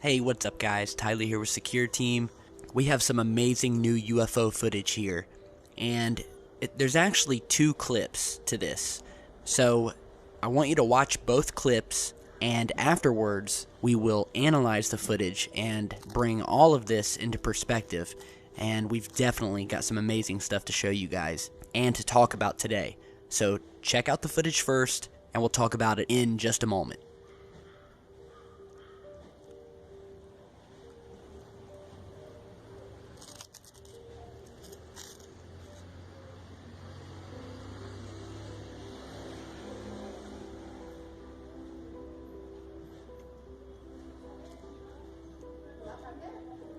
Hey, what's up guys? Tyler here with Secure Team. We have some amazing new UFO footage here, and there's actually two clips to this. So I want you to watch both clips, and afterwards we will analyze the footage and bring all of this into perspective. And we've definitely got some amazing stuff to show you guys and to talk about today. So check out the footage first, and we'll talk about it in just a moment.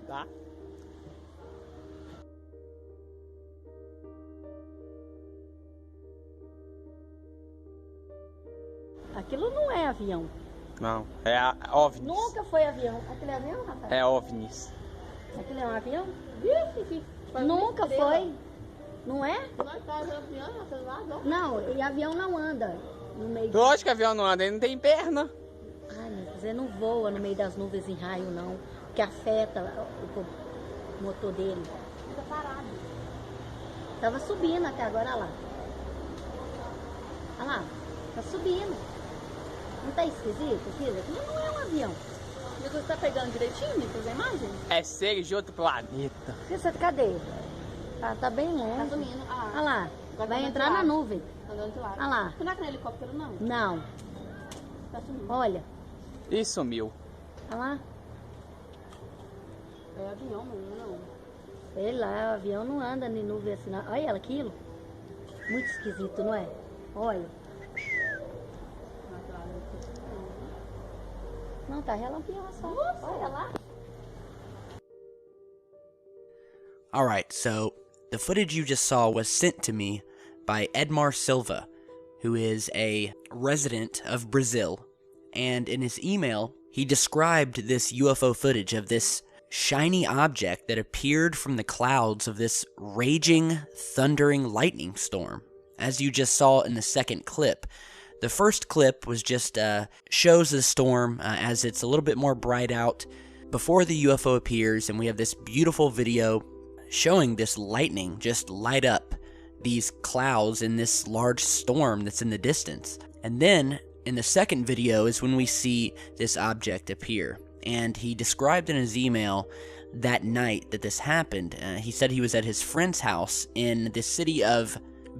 Tá? Aquilo não é avião. Não, é OVNIs. Nunca foi avião. Aquilo é avião, rapaz? É OVNIs. Aquilo é um avião? Nunca foi. Não é? Não, e avião não anda no meio. Lógico que avião não anda, ele não tem perna. Ai, meu Deus, ele não voa no meio das nuvens em raio, não. Que afeta o motor dele. Fica parado. Tava subindo até agora, olha lá. Olha lá, tá subindo. Não tá esquisito aquilo? Aquilo não é um avião. E você tá pegando direitinho, Nicolas, a imagem? É seres de outro planeta. Cadê? Tá bem longe. Tá sumindo. Ah, Olha lá, agora vai tá entrar do na lado. nuvem. Tá andando de lado. Olha lá. Não é aquele helicóptero, não? Não, Tá sumindo. olha. E sumiu. Olha lá. É avião mesmo, não. Sei lá, o avião não anda em nuvem assim, não. Olha ela, aquilo. Muito esquisito, não é? Olha. Não, tá relampeando só. Olha lá. Alright, so the footage you just saw was sent to me by Edmar Silva, who is a resident of Brazil, and in his email, he described this UFO footage of this shiny object that appeared from the clouds of this raging, thundering lightning storm, as you just saw in the second clip. The first clip was just shows the storm as it's a little bit more bright out before the UFO appears, and we have this beautiful video showing this lightning just light up these clouds in this large storm that's in the distance. And then in the second video is when we see this object appear. And he described in his email that night that this happened. He said he was at his friend's house in the city of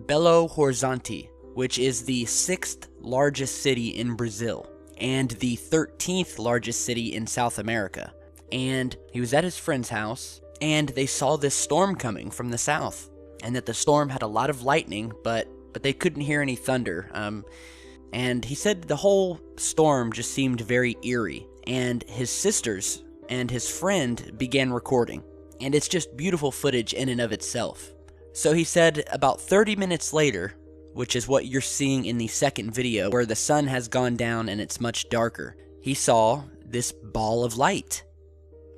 Belo Horizonte, which is the 6th largest city in Brazil and the 13th largest city in South America. And he was at his friend's house, and they saw this storm coming from the south, and that the storm had a lot of lightning, but they couldn't hear any thunder. And he said the whole storm just seemed very eerie, and his sisters and his friend began recording, and it's just beautiful footage in and of itself. So he said about 30 minutes later, which is what you're seeing in the second video, where the sun has gone down and it's much darker, he saw this ball of light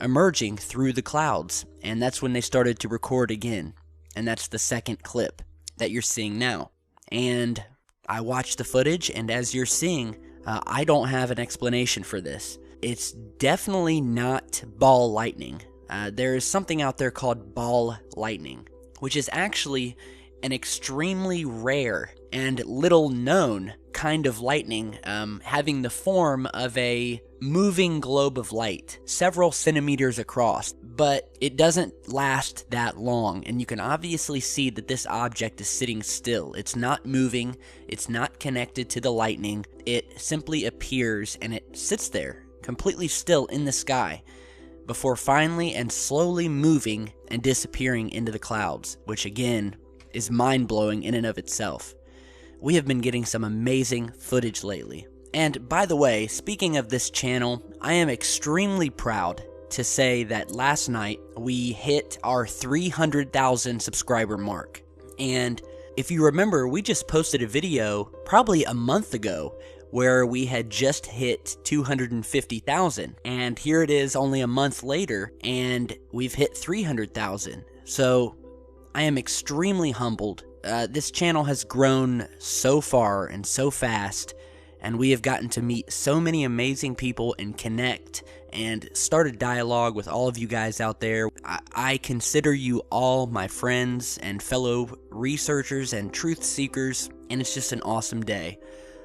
emerging through the clouds, and that's when they started to record again, and that's the second clip that you're seeing now. And I watched the footage, and as you're seeing, I don't have an explanation for this. It's definitely not ball lightning. There is something out there called ball lightning, which is actually an extremely rare and little known kind of lightning, having the form of a moving globe of light, several centimeters across, but it doesn't last that long, and you can obviously see that this object is sitting still. It's not moving, it's not connected to the lightning, it simply appears and it sits there, completely still in the sky, before finally and slowly moving and disappearing into the clouds, which again is mind-blowing in and of itself. We have been getting some amazing footage lately. And by the way, speaking of this channel, I am extremely proud to say that last night we hit our 300,000 subscriber mark. And if you remember, we just posted a video probably a month ago where we had just hit 250,000, and here it is only a month later and we've hit 300,000. So I am extremely humbled. This channel has grown so far and so fast, and we have gotten to meet so many amazing people and connect and start a dialogue with all of you guys out there. I consider you all my friends and fellow researchers and truth seekers, and it's just an awesome day.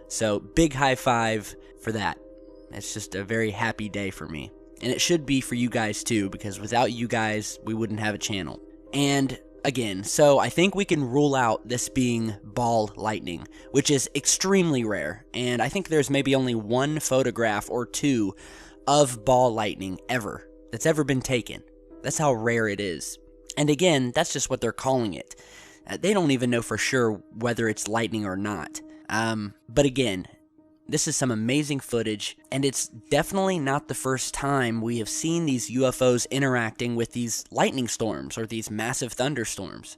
So big high five for that. It's just a very happy day for me. And it should be for you guys too, because without you guys, we wouldn't have a channel. And again, so I think we can rule out this being ball lightning, which is extremely rare. And I think there's maybe only one photograph or two of ball lightning ever that's ever been taken. That's how rare it is. And again, that's just what they're calling it. They don't even know for sure whether it's lightning or not. But again, this is some amazing footage, and it's definitely not the first time we have seen these UFOs interacting with these lightning storms or these massive thunderstorms.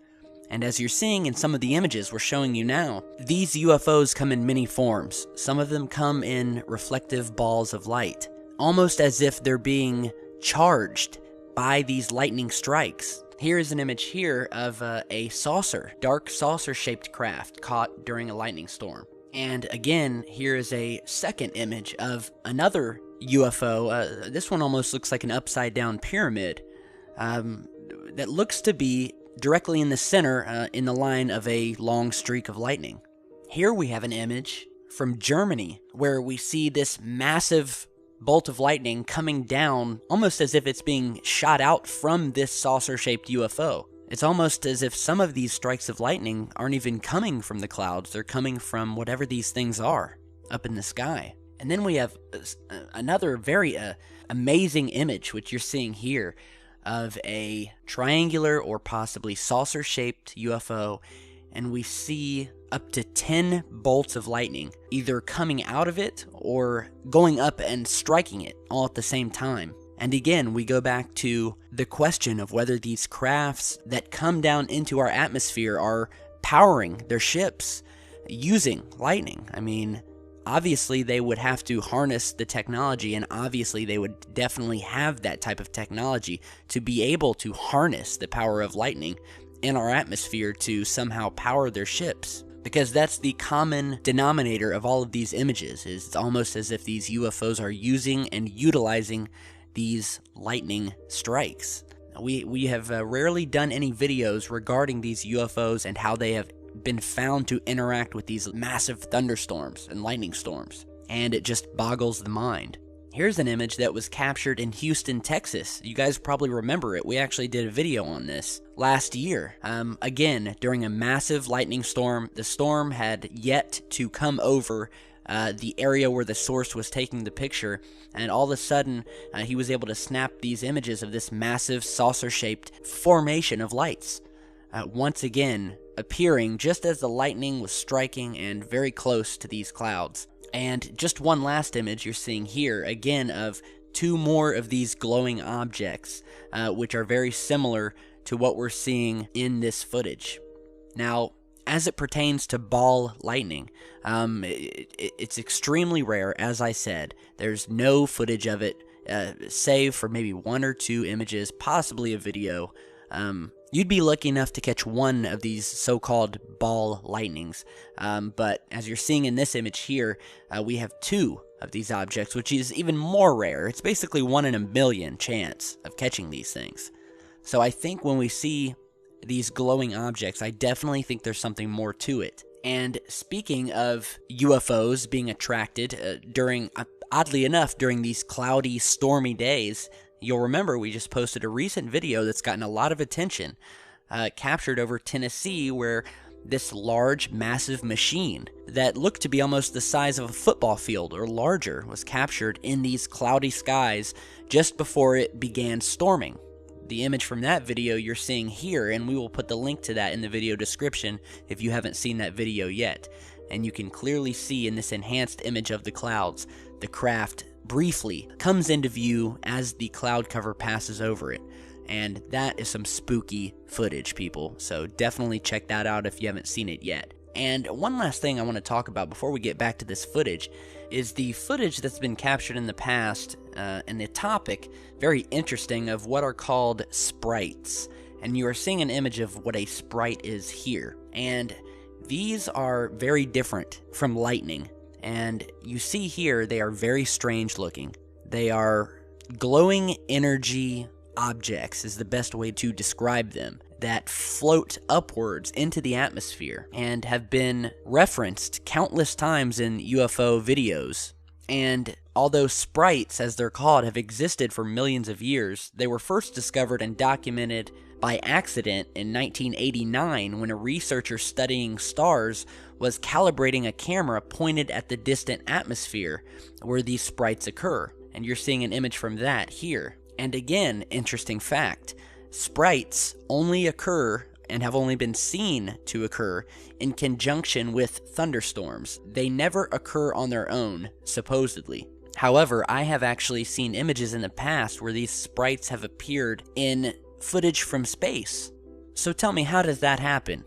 And as you're seeing in some of the images we're showing you now, these UFOs come in many forms. Some of them come in reflective balls of light, almost as if they're being charged by these lightning strikes. Here is an image here of a saucer, dark saucer-shaped craft caught during a lightning storm. And again, here is a second image of another UFO. This one almost looks like an upside-down pyramid that looks to be directly in the center in the line of a long streak of lightning. Here we have an image from Germany where we see this massive bolt of lightning coming down almost as if it's being shot out from this saucer-shaped UFO. It's almost as if some of these strikes of lightning aren't even coming from the clouds. They're coming from whatever these things are up in the sky. And then we have another very amazing image, which you're seeing here, of a triangular or possibly saucer-shaped UFO. And we see up to 10 bolts of lightning either coming out of it or going up and striking it all at the same time. And again, we go back to the question of whether these crafts that come down into our atmosphere are powering their ships using lightning. I mean, obviously they would have to harness the technology, and obviously they would definitely have that type of technology to be able to harness the power of lightning in our atmosphere to somehow power their ships. Because that's the common denominator of all of these images, is it's almost as if these UFOs are using and utilizing these lightning strikes. We have rarely done any videos regarding these UFOs and how they have been found to interact with these massive thunderstorms and lightning storms, and it just boggles the mind. Here's an image that was captured in Houston, Texas. You guys probably remember it. We actually did a video on this last year. Again, during a massive lightning storm, the storm had yet to come over the area where the source was taking the picture, and all of a sudden he was able to snap these images of this massive saucer-shaped formation of lights, once again appearing just as the lightning was striking and very close to these clouds. And just one last image you're seeing here, again, of two more of these glowing objects, which are very similar to what we're seeing in this footage. Now, as it pertains to ball lightning, it's extremely rare, as I said. There's no footage of it, save for maybe one or two images, possibly a video. You'd be lucky enough to catch one of these so-called ball lightnings, but as you're seeing in this image here, we have two of these objects, which is even more rare. It's basically 1 in a million chance of catching these things. So I think when we see these glowing objects, I definitely think there's something more to it. And speaking of UFOs being attracted during, oddly enough, during these cloudy, stormy days, you'll remember we just posted a recent video that's gotten a lot of attention, captured over Tennessee, where this large, massive machine that looked to be almost the size of a football field or larger was captured in these cloudy skies just before it began storming. The image from that video you're seeing here, and we will put the link to that in the video description if you haven't seen that video yet. And you can clearly see in this enhanced image of the clouds, the craft briefly comes into view as the cloud cover passes over it. And that is some spooky footage, people. So definitely check that out if you haven't seen it yet. And one last thing I want to talk about before we get back to this footage is the footage that's been captured in the past, and the topic, very interesting, of what are called sprites. And you are seeing an image of what a sprite is here. And these are very different from lightning. And you see here, they are very strange looking. They are glowing energy objects is the best way to describe them, that float upwards into the atmosphere and have been referenced countless times in UFO videos. And although sprites, as they're called, have existed for millions of years, they were first discovered and documented by accident in 1989 when a researcher studying stars was calibrating a camera pointed at the distant atmosphere where these sprites occur. And you're seeing an image from that here. And again, interesting fact, sprites only occur and have only been seen to occur in conjunction with thunderstorms. They never occur on their own, supposedly. However, I have actually seen images in the past where these sprites have appeared in footage from space. So tell me, how does that happen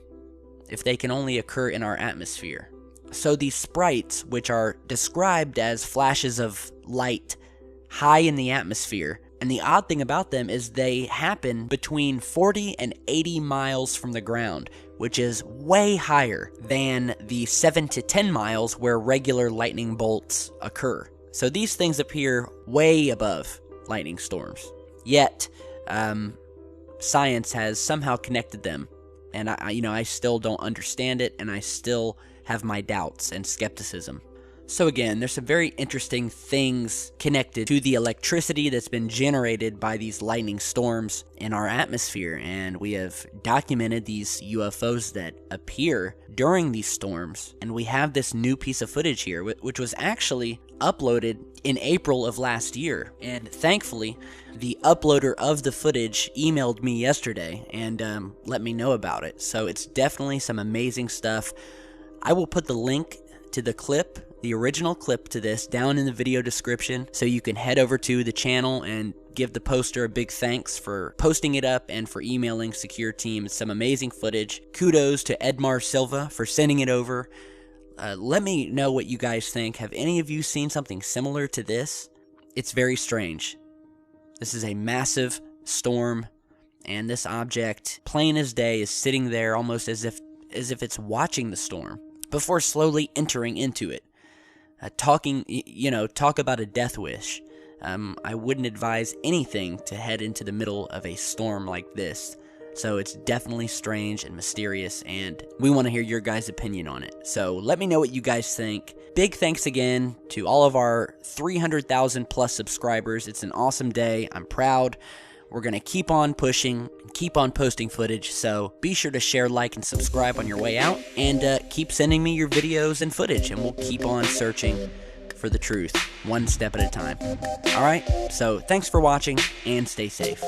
if they can only occur in our atmosphere? So these sprites, which are described as flashes of light high in the atmosphere, and the odd thing about them is they happen between 40 and 80 miles from the ground, which is way higher than the 7 to 10 miles where regular lightning bolts occur. So these things appear way above lightning storms. Yet, science has somehow connected them, and I still don't understand it, and I still have my doubts and skepticism. So again, there's some very interesting things connected to the electricity that's been generated by these lightning storms in our atmosphere, and we have documented these UFOs that appear during these storms, and we have this new piece of footage here, which was actually uploaded in April of last year, and thankfully, the uploader of the footage emailed me yesterday and let me know about it, so it's definitely some amazing stuff. I will put the link to the clip, the original clip to this, down in the video description, so you can head over to the channel and give the poster a big thanks for posting it up and for emailing Secure Team. It's some amazing footage. Kudos to Edmar Silva for sending it over. Let me know what you guys think. Have any of you seen something similar to this? It's very strange. This is a massive storm, and this object, plain as day, is sitting there almost as if it's watching the storm before slowly entering into it. Talk about a death wish. I wouldn't advise anything to head into the middle of a storm like this. So it's definitely strange and mysterious, and we want to hear your guys' opinion on it. So let me know what you guys think. Big thanks again to all of our 300,000 plus subscribers. It's an awesome day. I'm proud. We're going to keep on pushing, keep on posting footage, so be sure to share, like, and subscribe on your way out, and keep sending me your videos and footage, and we'll keep on searching for the truth, one step at a time. Alright, so thanks for watching, and stay safe.